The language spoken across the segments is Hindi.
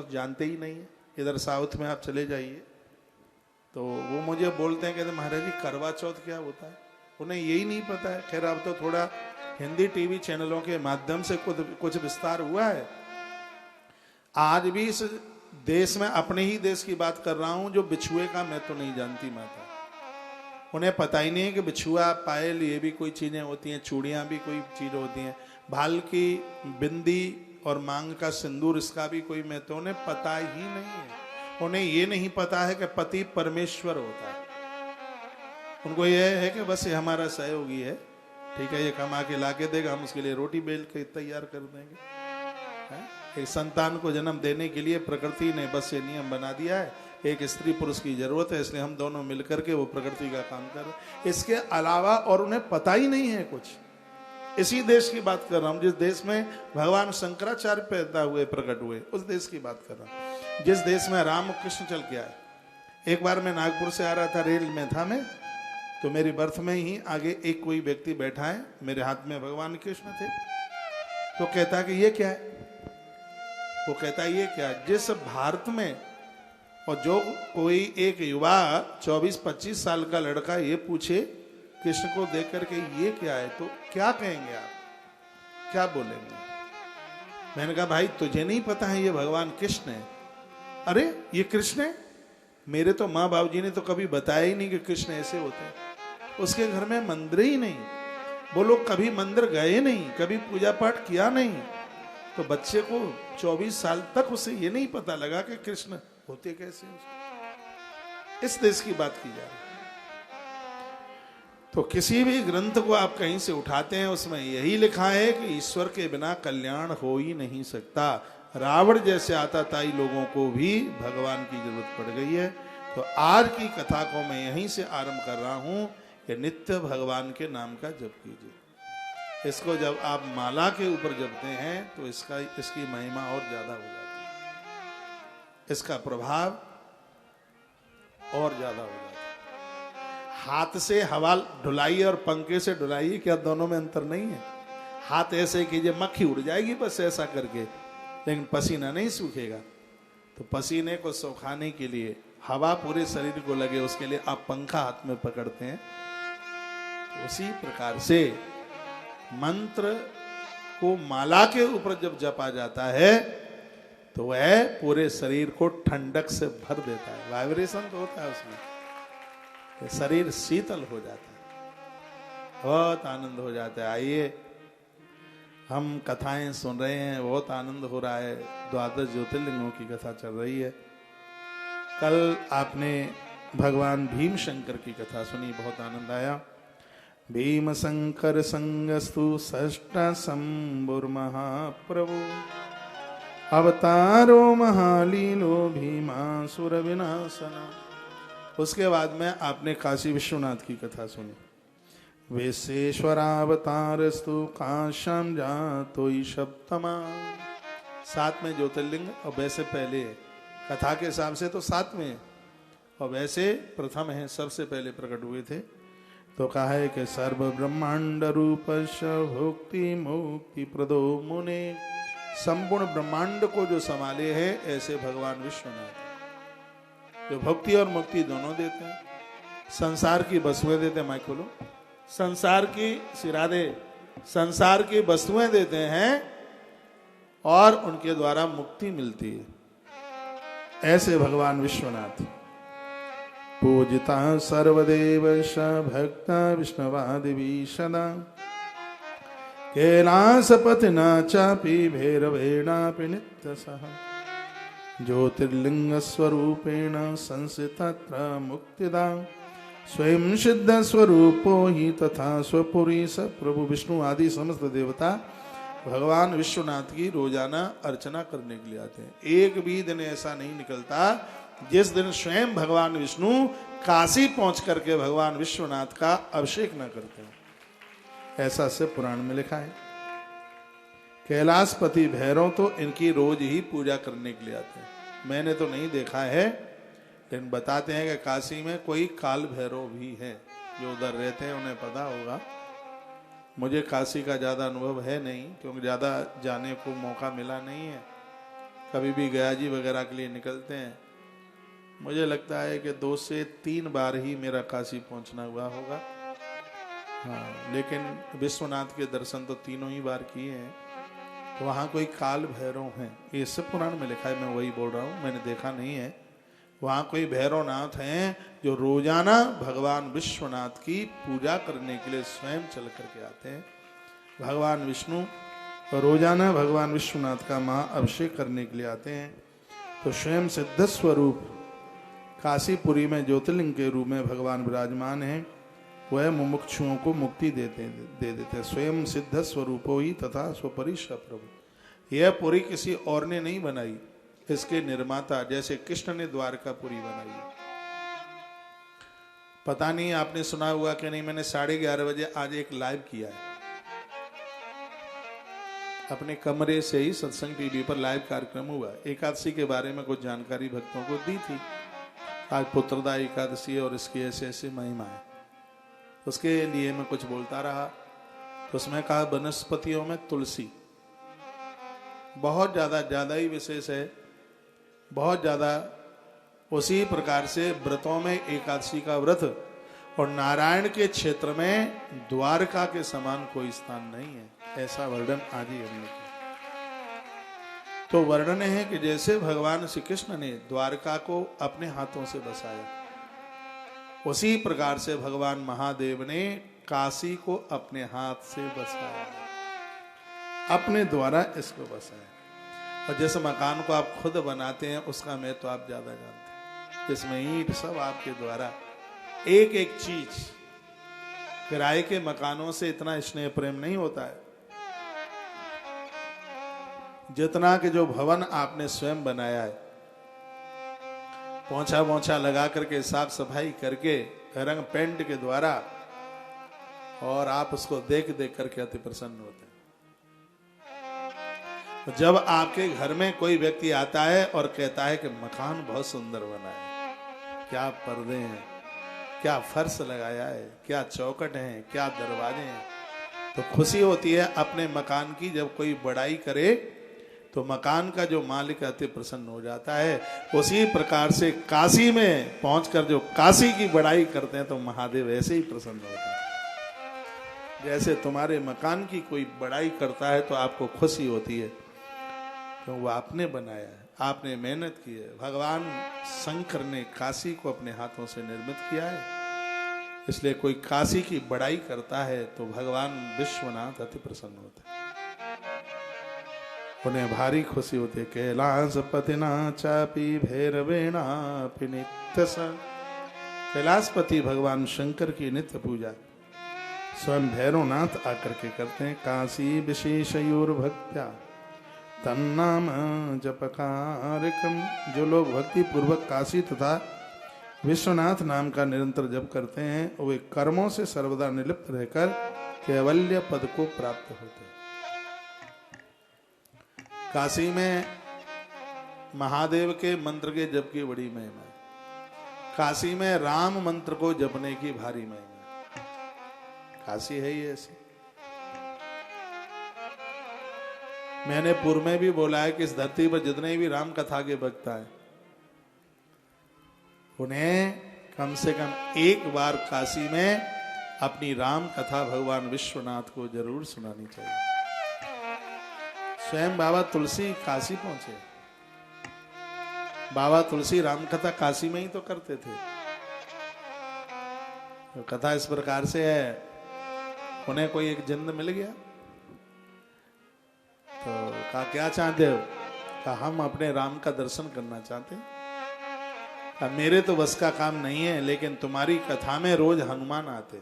चौथ जानते ही नहीं है। इधर साउथ में आप चले जाइए तो वो मुझे बोलते हैं, कहते महाराज जी करवा चौथ क्या होता है, उन्हें यही नहीं पता है। खैर अब तो थोड़ा हिंदी टीवी चैनलों के माध्यम से कुछ विस्तार हुआ है। आज भी इस देश में, अपने ही देश की बात कर रहा हूं, जो बिछुए का मैं तो नहीं जानती माता, उन्हें पता ही नहीं है कि बिछुआ, पायल ये भी कोई चीजें होती हैं, चूड़ियां भी कोई चीज होती हैं, भाल की बिंदी और मांग का सिंदूर, इसका भी कोई मैं तो उन्हें पता ही नहीं है। उन्हें ये नहीं पता है कि पति परमेश्वर होता है। उनको यह है कि बस ये हमारा सहयोगी है, ठीक है, ये कमा के ला के देगा, हम उसके लिए रोटी बेल के तैयार कर देंगे। एक संतान को जन्म देने के लिए प्रकृति ने बस ये नियम बना दिया है, एक स्त्री पुरुष की जरूरत है, इसलिए हम दोनों मिलकर के वो प्रकृति का काम कर रहे हैं। इसके अलावा और उन्हें पता ही नहीं है कुछ। इसी देश की बात कर रहा हूं, जिस देश में भगवान शंकराचार्य पैदा हुए, प्रकट हुए, उस देश की बात कर रहा हूं, जिस देश में राम कृष्ण चल के आए। एक बार मैं नागपुर से आ रहा था, रेल में था मैं, तो मेरी बर्थ में ही आगे एक कोई व्यक्ति बैठा है, मेरे हाथ में भगवान कृष्ण थे। तो कहता कि ये क्या है, वो कहता ये क्या, जिस भारत में और जो कोई एक युवा 24-25 साल का लड़का ये पूछे कृष्ण को देख करके ये क्या है, तो क्या कहेंगे आप, क्या बोलेंगे? मैंने कहा भाई तुझे नहीं पता है ये भगवान कृष्ण है। अरे ये कृष्ण है, मेरे तो माँ बाबू जी ने तो कभी बताया ही नहीं कि कृष्ण ऐसे होते हैं। उसके घर में मंदिर ही नहीं, वो लोग कभी मंदिर गए नहीं, कभी पूजा पाठ किया नहीं, तो बच्चे को 24 साल तक उसे ये नहीं पता लगा कि कृष्ण होते कैसे। इस देश की बात की जा रही। तो किसी भी ग्रंथ को आप कहीं से उठाते हैं, उसमें यही लिखा है कि ईश्वर के बिना कल्याण हो ही नहीं सकता। रावण जैसे आताताई लोगों को भी भगवान की जरूरत पड़ गई है। तो आज की कथा को मैं यहीं से आरंभ कर रहा हूं कि नित्य भगवान के नाम का जप कीजिए। इसको जब आप माला के ऊपर जपते हैं तो इसकी महिमा और ज्यादा हो जाती है, इसका प्रभाव और ज्यादा हो जाता है। हाथ से हवा ढुलाइए और पंखे से ढुलाइए, क्या दोनों में अंतर नहीं है? हाथ ऐसे कीजिए, मक्खी उड़ जाएगी बस ऐसा करके, लेकिन पसीना नहीं सूखेगा। तो पसीने को सुखाने के लिए, हवा पूरे शरीर को लगे, उसके लिए आप पंखा हाथ में पकड़ते हैं। तो उसी प्रकार से मंत्र को माला के ऊपर जब जपा जाता है तो वह पूरे शरीर को ठंडक से भर देता है। वाइब्रेशन तो होता है उसमें, शरीर शीतल हो जाता है, बहुत आनंद हो जाता है। आइए हम कथाएं सुन रहे हैं, बहुत आनंद हो रहा है। 12 ज्योतिर्लिंगों की कथा चल रही है। कल आपने भगवान भीम शंकर की कथा सुनी, बहुत आनंद आया। भीम शंकर संगस्तु षष्ठ शंभुर महाप्रभु, अवतारो महालीलो भीमासुर विनाशना। उसके बाद में आपने काशी विश्वनाथ की कथा सुनी। विश्वेश्वरावतारस्तु काश्याम जातो सप्तमा। 7 में ज्योतिर्लिंग, और वैसे पहले कथा के हिसाब से तो 7 में, और वैसे प्रथम है, सबसे पहले प्रकट हुए थे। तो कहा है कि सर्व ब्रह्मांड रूप भुक्ति मुक्ति प्रदो मुने। संपूर्ण ब्रह्मांड को जो संभाले है ऐसे भगवान विश्वनाथ, जो भक्ति और मुक्ति दोनों देते हैं। संसार की वस्तुएं देते हैं, माइक खोलो, संसार की सिरादे, संसार की वस्तुएं देते हैं और उनके द्वारा मुक्ति मिलती है। ऐसे भगवान विश्वनाथ। पूजिता सर्वदेव भक्ता विष्णुवादि विशदा, कैलासपतिना चापि भैरवेणापि नित्यसः, ज्योतिर्लिंग स्वरूपेण संस्थितत्र मुक्तिदा, स्वयं सिद्ध स्वरूपो ही तथा स्वपुरी स प्रभु। विष्णु आदि समस्त देवता भगवान विश्वनाथ की रोजाना अर्चना करने के लिए आते हैं। एक भी दिन ऐसा नहीं निकलता जिस दिन स्वयं भगवान विष्णु काशी पहुंच करके भगवान विश्वनाथ का अभिषेक न करते हैं। ऐसा से पुराण में लिखा है। कैलाशपति भैरव तो इनकी रोज ही पूजा करने के लिए आते हैं। मैंने तो नहीं देखा है, लेकिन बताते हैं कि काशी में कोई काल भैरव भी है, जो उधर रहते हैं उन्हें पता होगा। मुझे काशी का ज्यादा अनुभव है नहीं, क्योंकि ज्यादा जाने को मौका मिला नहीं है। कभी भी गया जी वगैरह के लिए निकलते हैं, मुझे लगता है कि 2 से 3 बार ही मेरा काशी पहुंचना हुआ होगा। हाँ, लेकिन विश्वनाथ के दर्शन तो 3 ही बार किए हैं। तो वहाँ कोई काल भैरव हैं, ये सब पुराण में लिखा है, मैं वही बोल रहा हूँ, मैंने देखा नहीं है। वहाँ कोई भैरवनाथ हैं जो रोजाना भगवान विश्वनाथ की पूजा करने के लिए स्वयं चल करके आते हैं। भगवान विष्णु रोजाना भगवान विश्वनाथ का महाअभिषेक करने के लिए आते हैं। तो स्वयं सिद्ध स्वरूप काशीपुरी में ज्योतिर्लिंग के रूप में भगवान विराजमान हैं। वह मुमुक्षुओं को मुक्ति दे देते हैं। स्वयं सिद्ध स्वरूपो ही तथा स्वपरिश प्रभु। यह पुरी किसी और ने नहीं बनाई, इसके निर्माता जैसे कृष्ण ने द्वारकापुरी बनाई। पता नहीं आपने सुना हुआ कि नहीं, मैंने 11:30 बजे आज एक लाइव किया है अपने कमरे से ही। सत्संग टीवी पर लाइव कार्यक्रम हुआ। एकादशी के बारे में कुछ जानकारी भक्तों को दी थी। आज पुत्रदा एकादशी और इसकी ऐसे ऐसे महिमा है, उसके लिए मैं कुछ बोलता रहा। तो उसमें कहा वनस्पतियों में तुलसी बहुत ज्यादा ही विशेष है, बहुत ज्यादा। उसी प्रकार से व्रतों में एकादशी का व्रत और नारायण के क्षेत्र में द्वारका के समान कोई स्थान नहीं है, ऐसा वर्णन आज ही हमने किया। तो वर्णन है कि जैसे भगवान श्री कृष्ण ने द्वारका को अपने हाथों से बसाया, उसी प्रकार से भगवान महादेव ने काशी को अपने हाथ से बसाया, अपने द्वारा इसको बसाया। और जिस मकान को आप खुद बनाते हैं उसका मैं तो आप ज्यादा जानते हैं, इसमें ईंट सब आपके द्वारा, एक एक चीज। किराए के मकानों से इतना स्नेह प्रेम नहीं होता है जितना कि जो भवन आपने स्वयं बनाया है, पोंछा वोछा लगा करके, साफ सफाई करके, रंग पेंट के द्वारा, और आप उसको देख देख करके अति प्रसन्न होते हैं। जब आपके घर में कोई व्यक्ति आता है और कहता है कि मकान बहुत सुंदर बना है, क्या पर्दे हैं, क्या फर्श लगाया है, क्या चौखट है, क्या दरवाजे हैं, तो खुशी होती है अपने मकान की। जब कोई बड़ाई करे तो मकान का जो मालिक अति प्रसन्न हो जाता है। उसी प्रकार से काशी में पहुंचकर जो काशी की बड़ाई करते हैं तो महादेव ऐसे ही प्रसन्न होते हैं। जैसे तुम्हारे मकान की कोई बड़ाई करता है तो आपको खुशी होती है, तो वो आपने बनाया है, आपने मेहनत की है। भगवान शंकर ने काशी को अपने हाथों से निर्मित किया है, इसलिए कोई काशी की बड़ाई करता है तो भगवान विश्वनाथ अति प्रसन्न होते हैं, उन्हें भारी खुशी होती है। कैलाश पतिना चापी भैरवेणा नित्य स। कैलाशपति भगवान शंकर की नित्य पूजा स्वयं भैरवनाथ आकर के करते हैं। काशी विशेषयोर भक्त्या तन्नाम जपकारकम। जो लोग भक्ति पूर्वक काशी तथा विश्वनाथ नाम का निरंतर जप करते हैं वे कर्मों से सर्वदा निर्लिप्त रहकर कैवल्य पद को प्राप्त होते हैं। काशी में महादेव के मंत्र के जप की बड़ी महिमा है। काशी में राम मंत्र को जपने की भारी महिमा है। काशी है ही ऐसी। मैंने पूर्व में भी बोला है कि इस धरती पर जितने भी राम कथा के भक्त हैं उन्हें कम से कम एक बार काशी में अपनी राम कथा भगवान विश्वनाथ को जरूर सुनानी चाहिए। स्वयं बाबा तुलसी काशी पहुंचे। बाबा तुलसी राम कथा काशी में ही तो करते थे। तो कथा इस प्रकार से है, उन्हें कोई एक जिंद मिल गया तो कहा क्या चाहते हो? कहा हम अपने राम का दर्शन करना चाहते हैं। कहा मेरे तो बस का काम नहीं है, लेकिन तुम्हारी कथा में रोज हनुमान आते,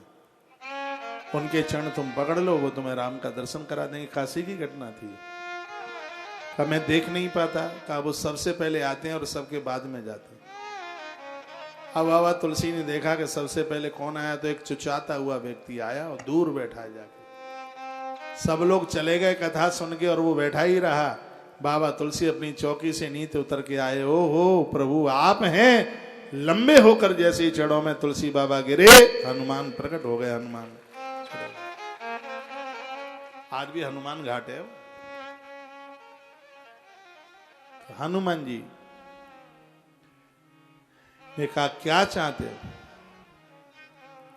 उनके चरण तुम पकड़ लो, वो तुम्हें राम का दर्शन करा देंगे। काशी की घटना थी। कहा मैं देख नहीं पाता। कहा वो सबसे पहले आते हैं और सबके बाद में जाते हैं। अब बाबा तुलसी ने देखा कि सबसे पहले कौन आया, तो एक चुचाता हुआ व्यक्ति आया और दूर बैठा है जाके। सब लोग चले गए कथा सुन के और वो बैठा ही रहा। बाबा तुलसी अपनी चौकी से नीचे उतर के आए। ओ हो प्रभु आप हैं। लंबे होकर जैसे ही चढ़ों में तुलसी बाबा गिरे, हनुमान प्रकट हो गए। हनुमान आज भी हनुमान घाट है। हनुमान जी ने कहा क्या चाहते हो?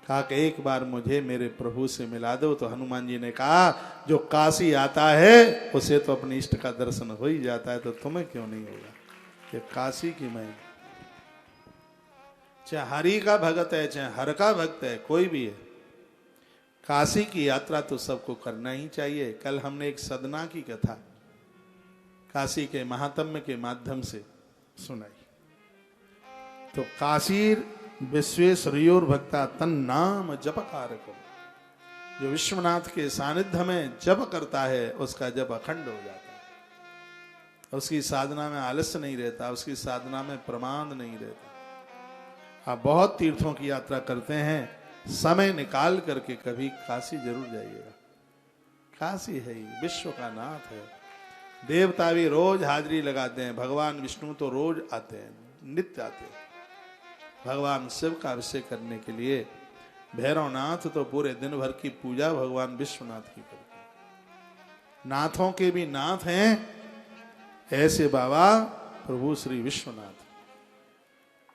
कहा कि एक बार मुझे मेरे प्रभु से मिला दो। तो हनुमान जी ने कहा जो काशी आता है उसे तो अपने इष्ट का दर्शन हो ही जाता है, तो तुम्हें क्यों नहीं होगा? ये काशी की महिमा, चाहे हरि का भगत है चाहे हर का भक्त है, कोई भी है, काशी की यात्रा तो सबको करना ही चाहिए। कल हमने एक सदना की कथा काशी के महात्म्य के माध्यम से सुनाई। तो काशीर विश्वेश्वरयोर भक्ता तन नाम जप कारको, जो विश्वनाथ के सानिध्य में जप करता है उसका जप अखंड हो जाता है। उसकी साधना में आलस्य नहीं रहता, उसकी साधना में प्रमाद नहीं रहता। आप बहुत तीर्थों की यात्रा करते हैं, समय निकाल करके कभी काशी जरूर जाइएगा। काशी है ही विश्व का नाथ है। देवता भी रोज हाजिरी लगाते हैं, भगवान विष्णु तो रोज आते हैं, नित्य आते हैं। भगवान शिव का अभिषेक करने के लिए भैरवनाथ तो पूरे दिन भर की पूजा भगवान विश्वनाथ की करते हैं। नाथों के भी नाथ हैं ऐसे बाबा प्रभु श्री विश्वनाथ,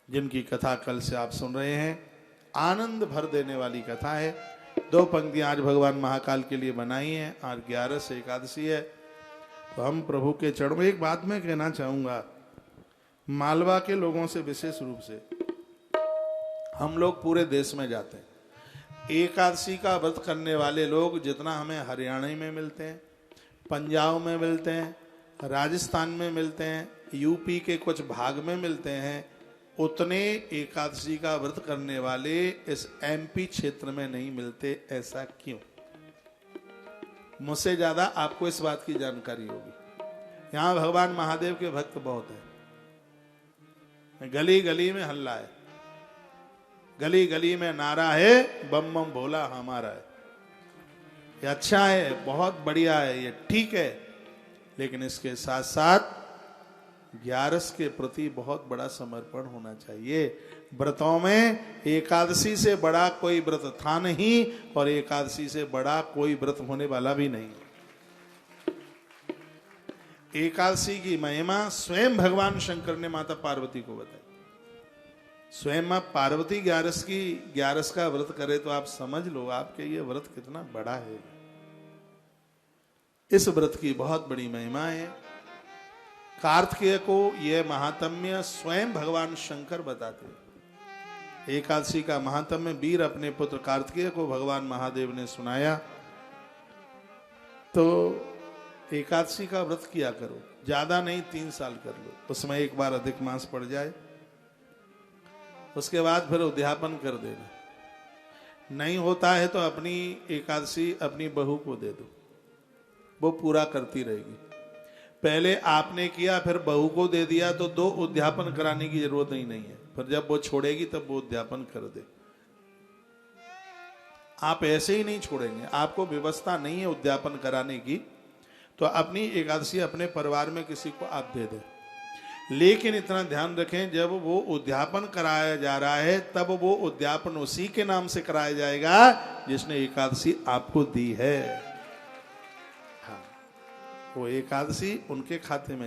जिनकी कथा कल से आप सुन रहे हैं। आनंद भर देने वाली कथा है। 2 पंक्तियां आज भगवान महाकाल के लिए बनाई हैं। आज 11 एकादशी है, तो हम प्रभु के चरणों में एक बात मैं कहना चाहूंगा, मालवा के लोगों से विशेष रूप से हम लोग पूरे देश में जाते हैं। एकादशी का व्रत करने वाले लोग जितना हमें हरियाणा में मिलते हैं, पंजाब में मिलते हैं, राजस्थान में मिलते हैं, यूपी के कुछ भाग में मिलते हैं, उतने एकादशी का व्रत करने वाले इस एमपी क्षेत्र में नहीं मिलते। ऐसा क्यों? मुझसे ज्यादा आपको इस बात की जानकारी होगी। यहां भगवान महादेव के भक्त बहुत हैं, गली गली में हल्ला है, गली गली में नारा है, बम बम भोला हमारा है। ये अच्छा है, बहुत बढ़िया है, ये ठीक है, लेकिन इसके साथ साथ 11 के प्रति बहुत बड़ा समर्पण होना चाहिए। व्रतों में एकादशी से बड़ा कोई व्रत था नहीं और एकादशी से बड़ा कोई व्रत होने वाला भी नहीं। एकादशी की महिमा स्वयं भगवान शंकर ने माता पार्वती को बताई। स्वयं आप पार्वती 11 का व्रत करे तो आप समझ लो आपके ये व्रत कितना बड़ा है। इस व्रत की बहुत बड़ी महिमा है। कार्तिकेय को यह महात्म्य स्वयं भगवान शंकर बताते हैं। एकादशी का महात्म्य वीर अपने पुत्र कार्तिकेय को भगवान महादेव ने सुनाया। तो एकादशी का व्रत किया करो, ज्यादा नहीं 3 साल कर लो, उसमें एक बार अधिक मास पड़ जाए, उसके बाद फिर उद्यापन कर देना। नहीं होता है तो अपनी एकादशी अपनी बहू को दे दो, वो पूरा करती रहेगी। पहले आपने किया फिर बहू को दे दिया तो 2 उद्यापन कराने की जरूरत ही नहीं है। फिर जब वो छोड़ेगी तब वो उद्यापन कर दे। आप ऐसे ही नहीं छोड़ेंगे, आपको व्यवस्था नहीं है उद्यापन कराने की, तो अपनी एकादशी अपने परिवार में किसी को आप दे दें। लेकिन इतना ध्यान रखें, जब वो उद्यापन कराया जा रहा है तब वो उद्यापन उसी के नाम से कराया जाएगा जिसने एकादशी आपको दी है। हाँ, वो एकादशी उनके खाते में